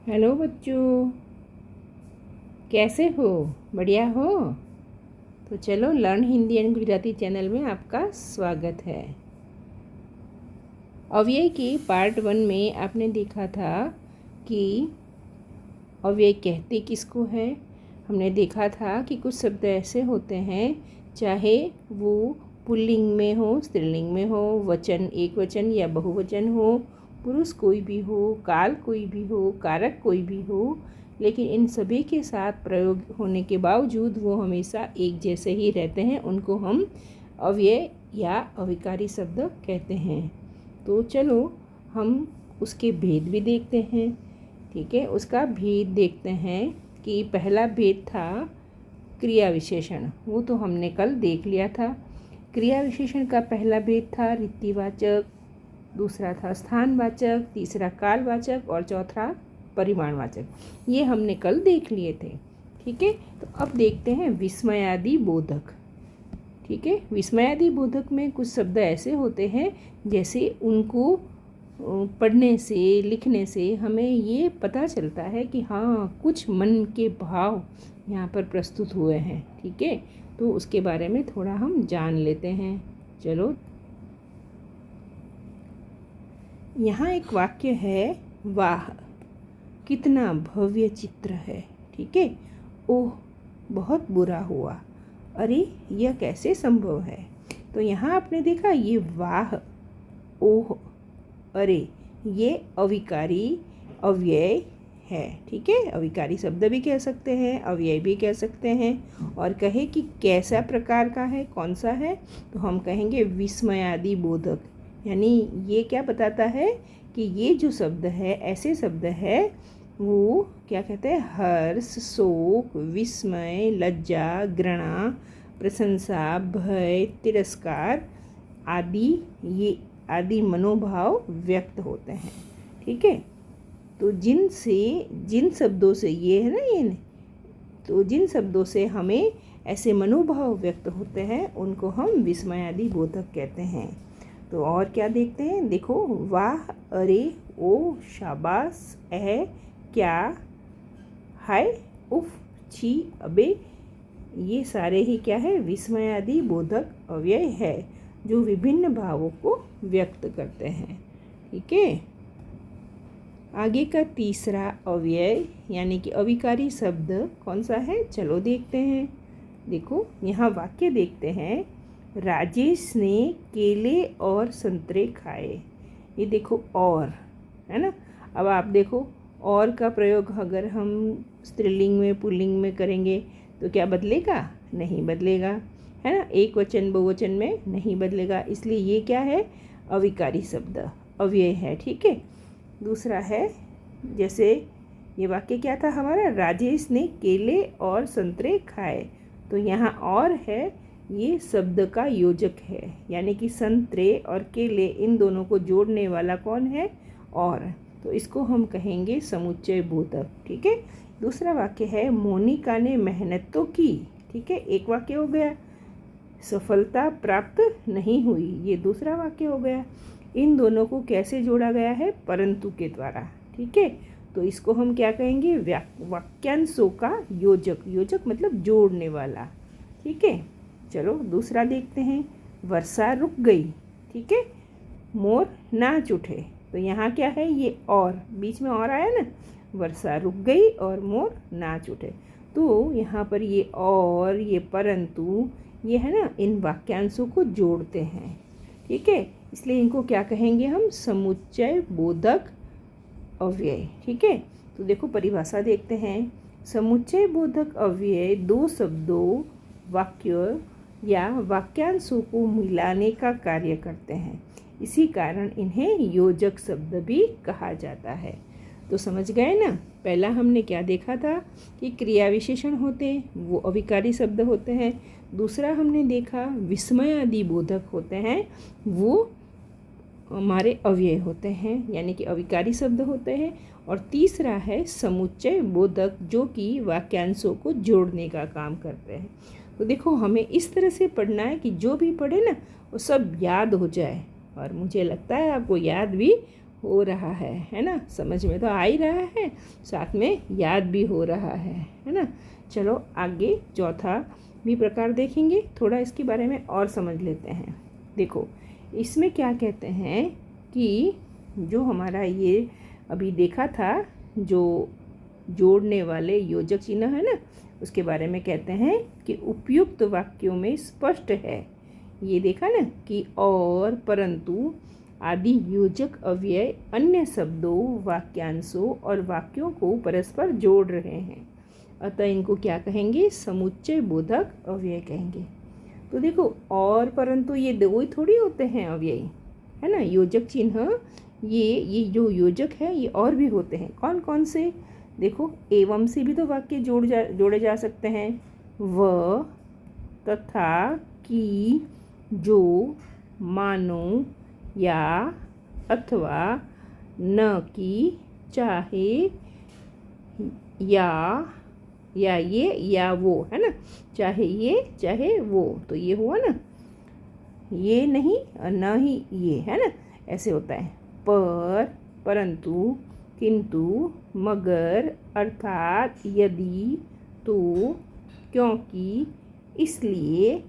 Hello बच्चों, कैसे हो? बढ़िया हो? तो चलो learn Hindi and Gujarati channel में आपका स्वागत है। अव्यय के पार्ट 1 में आपने देखा था कि अव्यय कहते किसको है। हमने देखा था कि कुछ शब्द ऐसे होते हैं, चाहे वो पुल्लिंग में हो, स्त्रीलिंग में हो, वचन एक वचन या बहुवचन हो, पुरुष कोई भी हो, काल कोई भी हो, कारक कोई भी हो, लेकिन इन सभी के साथ प्रयोग होने के बावजूद वो हमेशा एक जैसे ही रहते हैं। उनको हम अव्यय या अविकारी शब्द कहते हैं। तो चलो हम उसके भेद भी देखते हैं। ठीक है, उसका भेद देखते हैं कि पहला भेद था क्रिया विशेषण। वो तो हमने कल देख लिया था। क्रिया विशेषण का पहला भेद था रीतिवाचक, दूसरा था स्थानवाचक, तीसरा कालवाचक और चौथा परिमाणवाचक। ये हमने कल देख लिए थे। ठीक है, तो अब देखते हैं विस्मयादि बोधक। ठीक है, विस्मयादि बोधक में कुछ शब्द ऐसे होते हैं जैसे उनको पढ़ने से, लिखने से हमें ये पता चलता है कि हाँ, कुछ मन के भाव यहाँ पर प्रस्तुत हुए हैं। ठीक है, तो उसके बारे में थोड़ा हम जान लेते हैं। चलो, यहाँ एक वाक्य है, वाह कितना भव्य चित्र है। ठीक है, ओह बहुत बुरा हुआ, अरे यह कैसे संभव है। तो यहाँ आपने देखा ये वाह, ओह, अरे, ये अविकारी अव्यय है। ठीक है, अविकारी शब्द भी कह सकते हैं, अव्यय भी कह सकते हैं। और कहे कि कैसा प्रकार का है, कौन सा है, तो हम कहेंगे विस्मयादि बोधक। यानी ये क्या बताता है कि ये जो शब्द है, ऐसे शब्द है, वो क्या कहते हैं, हर्ष, शोक, विस्मय, लज्जा, घृणा, प्रशंसा, भय, तिरस्कार आदि, ये आदि मनोभाव व्यक्त होते हैं। ठीक है, तो जिन शब्दों से ये है ना, ये तो जिन शब्दों से हमें ऐसे मनोभाव व्यक्त होते हैं उनको हम विस्मयादि बोधक कहते हैं। तो और क्या देखते हैं, देखो, वाह, अरे, ओ, शाबाश, क्या, हाय, उफ, छी, अबे, ये सारे ही क्या है, विस्मयादि बोधक अव्यय है जो विभिन्न भावों को व्यक्त करते हैं। ठीक है, आगे का तीसरा अव्यय यानी कि अविकारी शब्द कौन सा है, चलो देखते हैं। देखो, यहाँ वाक्य देखते हैं, राजेश ने केले और संतरे खाए। ये देखो, और है ना। अब आप देखो, और का प्रयोग अगर हम स्त्रीलिंग में, पुल्लिंग में करेंगे तो क्या बदलेगा? नहीं बदलेगा, है ना। एक वचन बहुवचन में नहीं बदलेगा, इसलिए ये क्या है, अविकारी शब्द, अव्यय है। ठीक है, दूसरा है, जैसे ये वाक्य क्या था हमारा, राजेश ने केले और संतरे खाए। तो यहाँ और है, ये शब्द का योजक है, यानी कि संतरे और केले, इन दोनों को जोड़ने वाला कौन है, और। तो इसको हम कहेंगे समुच्चय बोधक। ठीक है, दूसरा वाक्य है, मोनिका ने मेहनत तो की। ठीक है, एक वाक्य हो गया। सफलता प्राप्त नहीं हुई, ये दूसरा वाक्य हो गया। इन दोनों को कैसे जोड़ा गया है, परंतु के द्वारा। ठीक है, तो इसको हम क्या कहेंगे, वाक्यांशों का योजक। योजक मतलब जोड़ने वाला। ठीक है, चलो दूसरा देखते हैं, वर्षा रुक गई। ठीक है, मोर नाच उठे। तो यहाँ क्या है, ये और, बीच में और आया ना, वर्षा रुक गई और मोर नाच उठे। तो यहाँ पर ये और, ये परंतु, ये है ना, इन वाक्यांशों को जोड़ते हैं। ठीक है, इसलिए इनको क्या कहेंगे हम, समुच्चय बोधक अव्यय। ठीक है, तो देखो परिभाषा देखते हैं। समुच्चय बोधक अव्यय दो शब्दों, वाक्य या वाक्यांशों को मिलाने का कार्य करते हैं, इसी कारण इन्हें योजक शब्द भी कहा जाता है। तो समझ गए ना, पहला हमने क्या देखा था कि क्रिया विशेषण होते हैं, वो अविकारी शब्द होते हैं। दूसरा हमने देखा विस्मयादि बोधक होते हैं, वो हमारे अव्यय होते हैं, यानी कि अविकारी शब्द होते हैं। और तीसरा है समुच्चय बोधक, जो कि वाक्यांशों को जोड़ने का काम करते हैं। तो देखो, हमें इस तरह से पढ़ना है कि जो भी पढ़े ना, वो सब याद हो जाए, और मुझे लगता है आपको याद भी हो रहा है ना। समझ में तो आ ही रहा है, साथ में याद भी हो रहा है ना। चलो आगे चौथा भी प्रकार देखेंगे, थोड़ा इसके बारे में और समझ लेते हैं। देखो इसमें क्या कहते हैं कि जो हमारा ये अभी देखा था, जो जोड़ने वाले योजक चिन्ह है ना, उसके बारे में कहते हैं कि उपयुक्त वाक्यों में स्पष्ट है। ये देखा ना कि और, परंतु आदि योजक अव्यय अन्य शब्दों, वाक्यांशों और वाक्यों को परस्पर जोड़ रहे हैं, अतः इनको क्या कहेंगे? समुच्चय बोधक अव्यय कहेंगे। तो देखो और, परंतु ये दो ही थोड़ी होते हैं अव्यय, है ना। योजक चिन्ह ये जो योजक है ये और भी होते हैं। कौन कौन से? देखो एवं से भी तो वाक्य जोड़े जा सकते हैं। व, तथा, कि, जो, मानो, या, अथवा, न कि, चाहे, या ये, या वो, है ना। चाहे ये चाहे वो, तो ये हुआ ना, ये नहीं और न ही ये, है ना। ऐसे होता है। पर, परंतु, किंतु, मगर, अर्थात, यदि, तो, क्योंकि, इसलिए,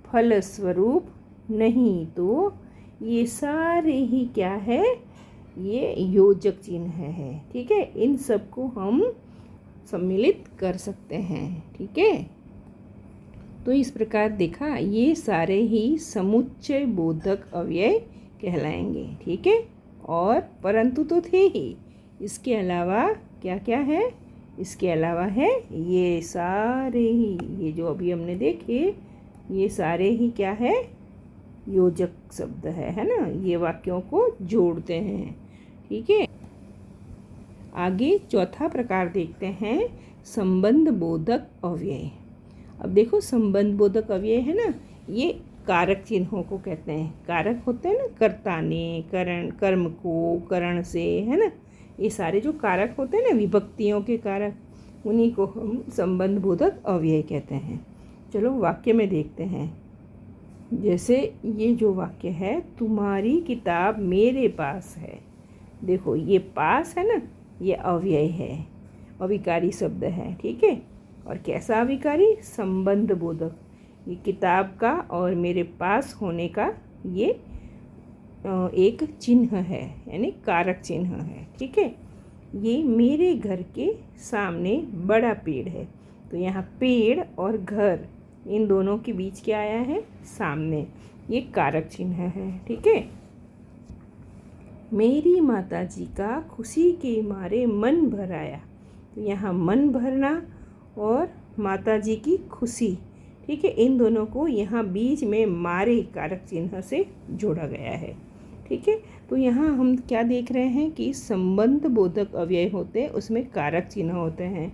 फलस्वरूप, नहीं तो, ये सारे ही क्या है? ये योजक चिन्ह है। ठीक है, इन सबको हम सम्मिलित कर सकते हैं। ठीक है, तो इस प्रकार देखा, ये सारे ही समुच्चय बोधक अव्यय कहलाएंगे। ठीक है, और परंतु तो थे ही, इसके अलावा क्या क्या है? इसके अलावा है ये सारे ही, ये जो अभी हमने देखे, ये सारे ही क्या है? योजक शब्द है ना। ये वाक्यों को जोड़ते हैं। ठीक है, आगे चौथा प्रकार देखते हैं, संबंध बोधक अव्यय। अब देखो संबंध बोधक अव्यय है ना, ये कारक चिन्हों को कहते हैं। कारक होते हैं ना, कर्ता ने, करण, कर्म को, करण से, है ना। ये सारे जो कारक होते हैं ना, विभक्तियों के कारक, उन्हीं को हम संबंध बोधक अव्यय कहते हैं। चलो वाक्य में देखते हैं। जैसे ये जो वाक्य है, तुम्हारी किताब मेरे पास है। देखो ये पास है ना, ये अव्यय है, अविकारी शब्द है। ठीक है, और कैसा अविकारी? संबंध बोधक। ये किताब का और मेरे पास होने का ये एक चिन्ह है, यानी कारक चिन्ह है। ठीक है, ये मेरे घर के सामने बड़ा पेड़ है। तो यहाँ पेड़ और घर, इन दोनों के बीच क्या आया है? सामने, ये कारक चिन्ह है। ठीक है, मेरी माताजी का खुशी के मारे मन भर आया। तो यहाँ मन भरना और माताजी की खुशी, ठीक है, इन दोनों को यहाँ बीच में मारे कारक चिन्ह से जोड़ा गया है। ठीक है, तो यहाँ हम क्या देख रहे हैं कि संबंध बोधक अव्यय होते हैं, उसमें कारक चिन्ह होते हैं।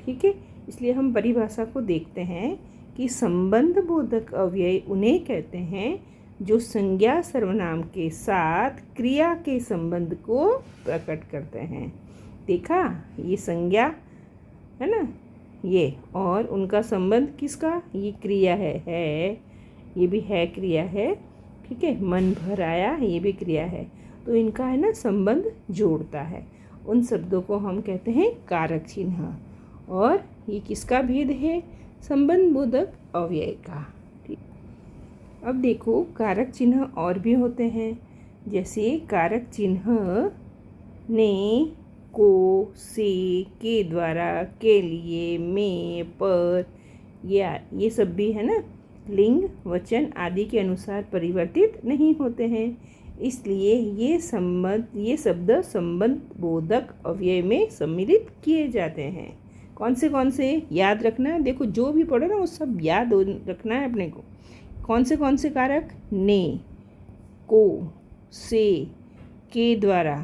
ठीक है, इसलिए हम परिभाषा को देखते हैं कि संबंध बोधक अव्यय उन्हें कहते हैं जो संज्ञा सर्वनाम के साथ क्रिया के संबंध को प्रकट करते हैं। देखा, ये संज्ञा है ना, ये, और उनका संबंध किसका? ये क्रिया है, ये भी है, क्रिया है। ठीक है, मन भर आया, ये भी क्रिया है। तो इनका है ना संबंध जोड़ता है। उन शब्दों को हम कहते हैं कारक चिन्ह। और ये किसका भेद है? संबंध बोधक अव्यय का। ठीक, अब देखो कारक चिन्ह और भी होते हैं। जैसे कारक चिन्ह ने, को, से, के द्वारा, के लिए, में, पर, ये सब भी है ना, लिंग, वचन आदि के अनुसार परिवर्तित नहीं होते हैं। इसलिए ये शब्द संबंध बोधक अव्यय में सम्मिलित किए जाते हैं। कौन से याद रखना। देखो जो भी पढ़ो ना वो सब याद रखना है अपने को। कौन से कारक? ने, को, से, के द्वारा,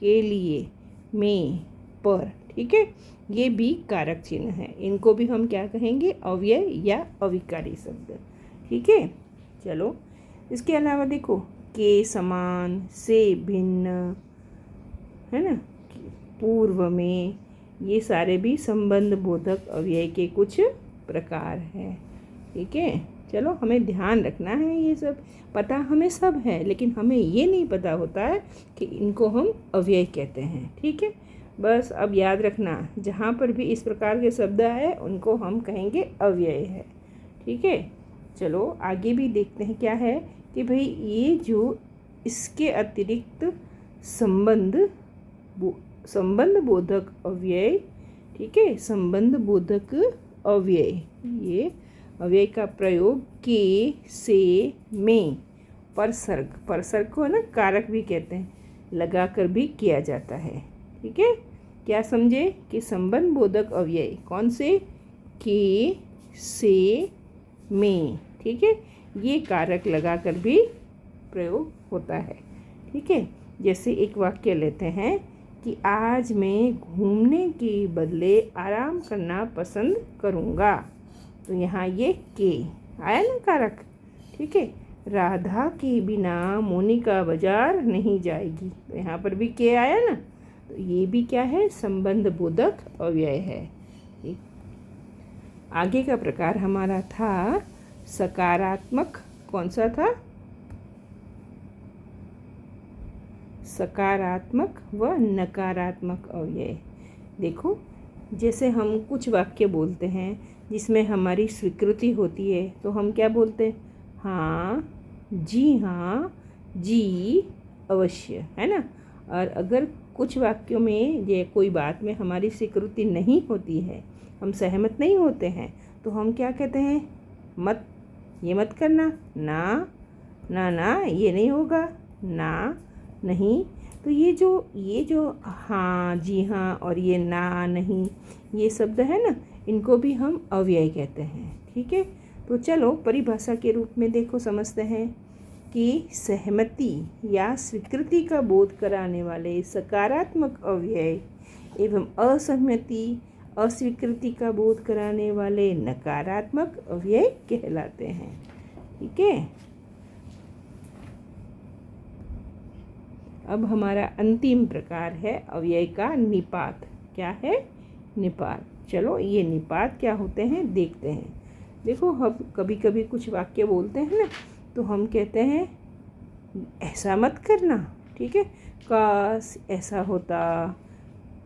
के लिए, में, पर। ठीक है, ये भी कारक चिन्ह है। इनको भी हम क्या कहेंगे? अव्यय या अविकारी शब्द। ठीक है, चलो इसके अलावा देखो, के समान, से भिन्न, है ना, पूर्व में, ये सारे भी संबंध बोधक अव्यय के कुछ प्रकार हैं। ठीक है, चलो हमें ध्यान रखना है, ये सब पता हमें सब है, लेकिन हमें ये नहीं पता होता है कि इनको हम अव्यय कहते हैं। ठीक है, बस अब याद रखना, जहाँ पर भी इस प्रकार के शब्द है उनको हम कहेंगे अव्यय है। ठीक है, चलो आगे भी देखते हैं क्या है कि भाई ये जो इसके अतिरिक्त संबंध बोधक अव्यय, ठीक है, संबंध बोधक अव्यय, ये अव्यय का प्रयोग के, से, में, परसर्ग को ना कारक भी कहते हैं, लगाकर भी किया जाता है। ठीक है, क्या समझे कि संबंध बोधक अव्यय कौन से, के, से, में, ठीक है, ये कारक लगाकर भी प्रयोग होता है। ठीक है, जैसे एक वाक्य लेते हैं कि आज मैं घूमने के बदले आराम करना पसंद करूँगा, तो यहाँ ये के आया ना कारक। ठीक है, राधा के बिना मोनिका बाजार नहीं जाएगी, तो यहाँ पर भी के आया ना, तो ये भी क्या है, संबंध बोधक अव्यय है। ठीक, आगे का प्रकार हमारा था सकारात्मक, कौन सा था, सकारात्मक व नकारात्मक अव्यय। देखो, जैसे हम कुछ वाक्य बोलते हैं जिसमें हमारी स्वीकृति होती है, तो हम क्या बोलते हैं, हाँ, जी अवश्य, है ना। और अगर कुछ वाक्यों में ये कोई बात में हमारी स्वीकृति नहीं होती है, हम सहमत नहीं होते हैं, तो हम क्या कहते हैं, मत, ये मत करना, ना ना ना ये नहीं होगा, ना नहीं। तो ये जो हाँ, जी हाँ और ये ना, नहीं, ये शब्द है ना, इनको भी हम अव्यय कहते हैं। ठीक है, तो चलो परिभाषा के रूप में देखो, समझते हैं कि सहमति या स्वीकृति का बोध कराने वाले सकारात्मक अव्यय एवं असहमति, अस्वीकृति का बोध कराने वाले नकारात्मक अव्यय कहलाते हैं। ठीक है, अब हमारा अंतिम प्रकार है अव्यय का निपात। क्या है, निपात। चलो ये निपात क्या होते हैं देखते हैं। देखो, हम कभी कभी कुछ वाक्य बोलते हैं ना, तो हम कहते हैं ऐसा मत करना, ठीक है, काश ऐसा होता,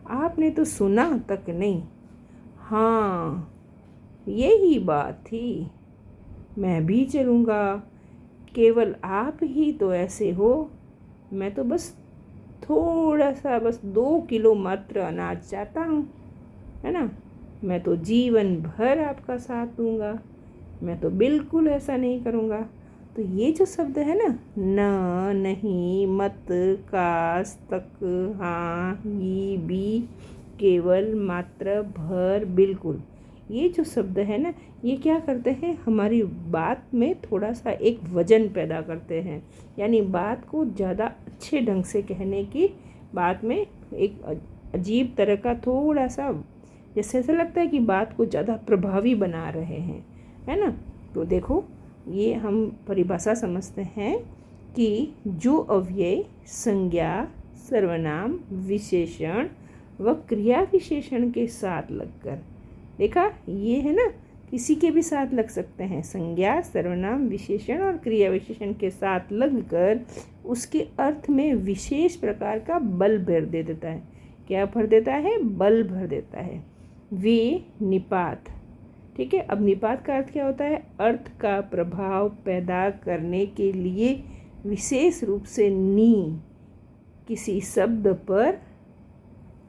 आपने तो सुना तक नहीं, हाँ यही बात थी, मैं भी चलूँगा, केवल आप ही तो ऐसे हो, मैं तो बस थोड़ा सा, बस 2 किलो मात्र अनाज चाहता हूँ, है ना, मैं तो जीवन भर आपका साथ दूंगा, मैं तो बिल्कुल ऐसा नहीं करूँगा। तो ये जो शब्द है ना, न, नहीं, मत, काश, तक, हाँ, ये, भी, केवल, मात्र, भर, बिल्कुल, ये जो शब्द है ना, ये क्या करते हैं, हमारी बात में थोड़ा सा एक वजन पैदा करते हैं, यानी बात को ज़्यादा अच्छे ढंग से कहने की, बात में एक अजीब तरह का थोड़ा सा, जैसे ऐसा लगता है कि बात को ज़्यादा प्रभावी बना रहे हैं, है ना। तो देखो, ये हम परिभाषा समझते हैं कि जो अव्यय संज्ञा, सर्वनाम, विशेषण व क्रिया विशेषण के साथ लगकर, देखा ये है ना, किसी के भी साथ लग सकते हैं, संज्ञा, सर्वनाम, विशेषण और क्रिया विशेषण के साथ लगकर उसके अर्थ में विशेष प्रकार का बल भर दे देता है। क्या भर देता है, बल भर देता है, वे निपात। ठीक है, अब निपात का अर्थ क्या होता है, अर्थ का प्रभाव पैदा करने के लिए विशेष रूप से नी, किसी शब्द पर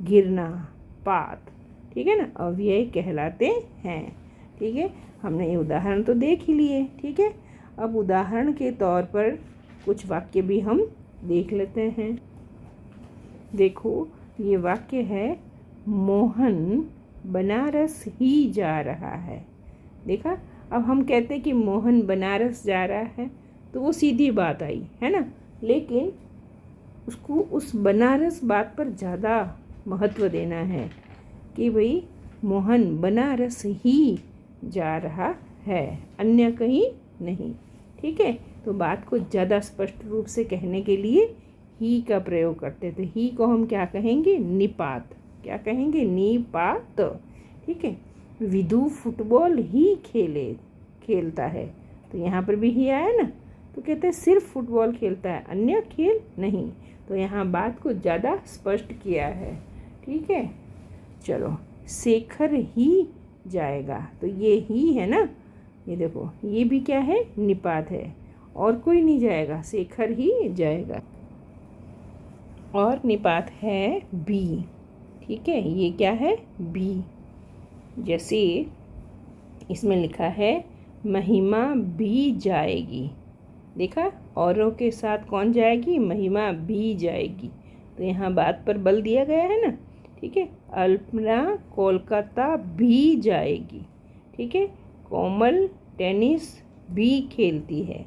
गिरना, पात, ठीक है ना, अव्यय कहलाते हैं। ठीक है, हमने ये उदाहरण तो देख ही लिए। ठीक है, अब उदाहरण के तौर पर कुछ वाक्य भी हम देख लेते हैं। देखो, ये वाक्य है, मोहन बनारस ही जा रहा है। देखा, अब हम कहते हैं कि मोहन बनारस जा रहा है, तो वो सीधी बात आई, है ना, लेकिन उसको उस बनारस बात पर ज़्यादा महत्व देना है कि भाई मोहन बनारस ही जा रहा है, अन्य कहीं नहीं। ठीक है, तो बात को ज़्यादा स्पष्ट रूप से कहने के लिए ही का प्रयोग करते थे। ही को हम क्या कहेंगे, निपात। क्या कहेंगे, निपात। ठीक है, विदु फुटबॉल ही खेलता है, तो यहाँ पर भी ही आया ना, तो कहते हैं सिर्फ फुटबॉल खेलता है, अन्य खेल नहीं। तो यहाँ बात को ज़्यादा स्पष्ट किया है। ठीक है, चलो, शेखर ही जाएगा, तो ये ही है ना, ये देखो, ये भी क्या है, निपात है, और कोई नहीं जाएगा, शेखर ही जाएगा। और निपात है बी। ठीक है, ये क्या है, बी। जैसे इसमें लिखा है महिमा भी जाएगी, देखा, औरों के साथ कौन जाएगी, महिमा भी जाएगी। तो यहाँ बात पर बल दिया गया है ना। ठीक है, अल्पना कोलकाता भी जाएगी। ठीक है, कोमल टेनिस भी खेलती है।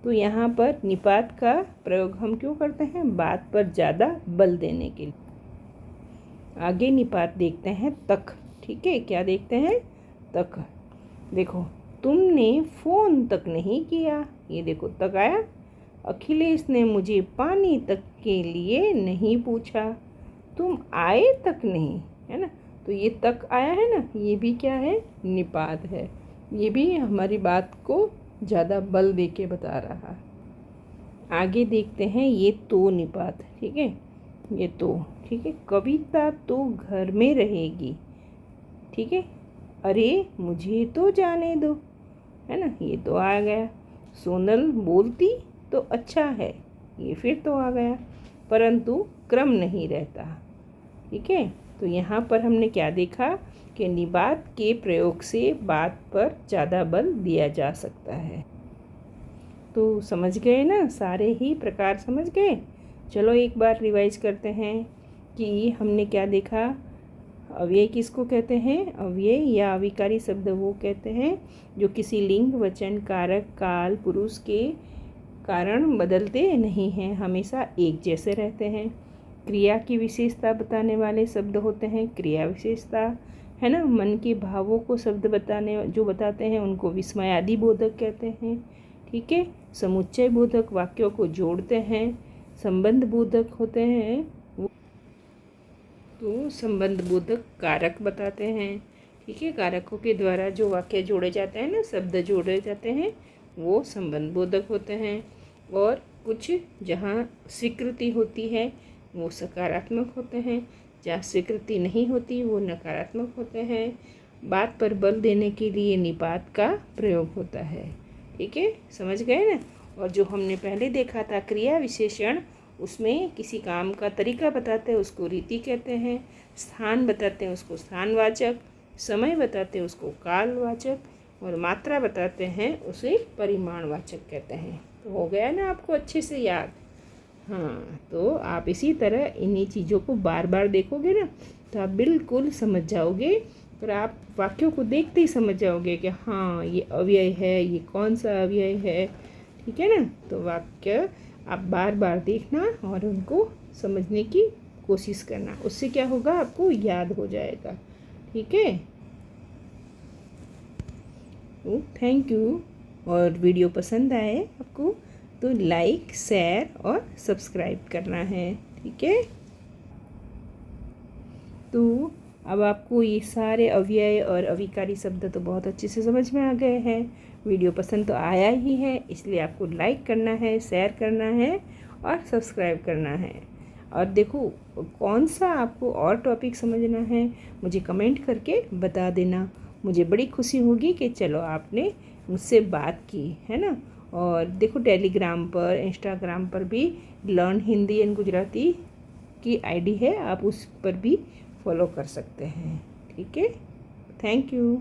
तो यहाँ पर निपात का प्रयोग हम क्यों करते हैं, बात पर ज़्यादा बल देने के लिए। आगे निपात देखते हैं तक। ठीक है, क्या देखते हैं, तक। देखो, तुमने फ़ोन तक नहीं किया, ये देखो तक आया। अखिलेश ने मुझे पानी तक के लिए नहीं पूछा, तुम आए तक नहीं, है ना। तो ये तक आया है ना, ये भी क्या है, निपात है। ये भी हमारी बात को ज़्यादा बल दे के बता रहा। आगे देखते हैं ये तो निपात। ठीक है, ये तो, ठीक है, कविता तो घर में रहेगी। ठीक है, अरे मुझे तो जाने दो, है ना, ये तो आ गया। सोनल बोलती तो अच्छा है, ये फिर तो आ गया, परंतु क्रम नहीं रहता। ठीक है, तो यहाँ पर हमने क्या देखा कि निपात के प्रयोग से बात पर ज़्यादा बल दिया जा सकता है। तो समझ गए ना, सारे ही प्रकार समझ गए। चलो एक बार रिवाइज करते हैं कि हमने क्या देखा। अव्यय किसको कहते हैं, अव्यय या अविकारी शब्द वो कहते हैं जो किसी लिंग, वचन, कारक, काल, पुरुष के कारण बदलते नहीं हैं, हमेशा एक जैसे रहते हैं। क्रिया की विशेषता बताने वाले शब्द होते हैं क्रिया विशेषता, है ना। मन के भावों को शब्द बताते हैं उनको विस्मयादि बोधक कहते हैं। ठीक है, समुच्चय बोधक वाक्यों को जोड़ते हैं। संबंध बोधक होते हैं तो संबंध बोधक कारक बताते हैं। ठीक है, कारकों के द्वारा जो वाक्य जोड़े जाते हैं ना, शब्द जोड़े जाते हैं, वो संबंध बोधक होते हैं। और कुछ जहाँ स्वीकृति होती है वो सकारात्मक होते हैं, जहाँ स्वीकृति नहीं होती वो नकारात्मक होते हैं। बात पर बल देने के लिए निपात का प्रयोग होता है। ठीक है, समझ गए ना। और जो हमने पहले देखा था क्रिया विशेषण, उसमें किसी काम का तरीका बताते हैं उसको रीति कहते हैं, स्थान बताते हैं उसको स्थानवाचक, समय बताते हैं उसको कालवाचक, और मात्रा बताते हैं उसे परिमाणवाचक कहते हैं। तो हो गया ना आपको अच्छे से याद। हाँ, तो आप इसी तरह इन्हीं चीज़ों को बार बार देखोगे ना तो आप बिल्कुल समझ जाओगे, और आप वाक्यों को देखते ही समझ जाओगे कि हाँ ये अव्यय है, ये कौन सा अव्यय है। ठीक है ना, तो वाक्य आप बार बार देखना और उनको समझने की कोशिश करना, उससे क्या होगा, आपको याद हो जाएगा। ठीक है, तो थैंक यू। और वीडियो पसंद आए आपको तो लाइक, शेयर और सब्सक्राइब करना है। ठीक है, तो अब आपको ये सारे अव्यय और अविकारी शब्द तो बहुत अच्छे से समझ में आ गए हैं। वीडियो पसंद तो आया ही है, इसलिए आपको लाइक करना है, शेयर करना है और सब्सक्राइब करना है। और देखो कौन सा आपको और टॉपिक समझना है मुझे कमेंट करके बता देना। मुझे बड़ी खुशी होगी कि चलो आपने मुझसे बात की, है ना। और देखो टेलीग्राम पर, इंस्टाग्राम पर भी लर्न हिंदी एंड गुजराती की आईडी है, आप उस पर भी फॉलो कर सकते हैं। ठीक है, थैंक यू।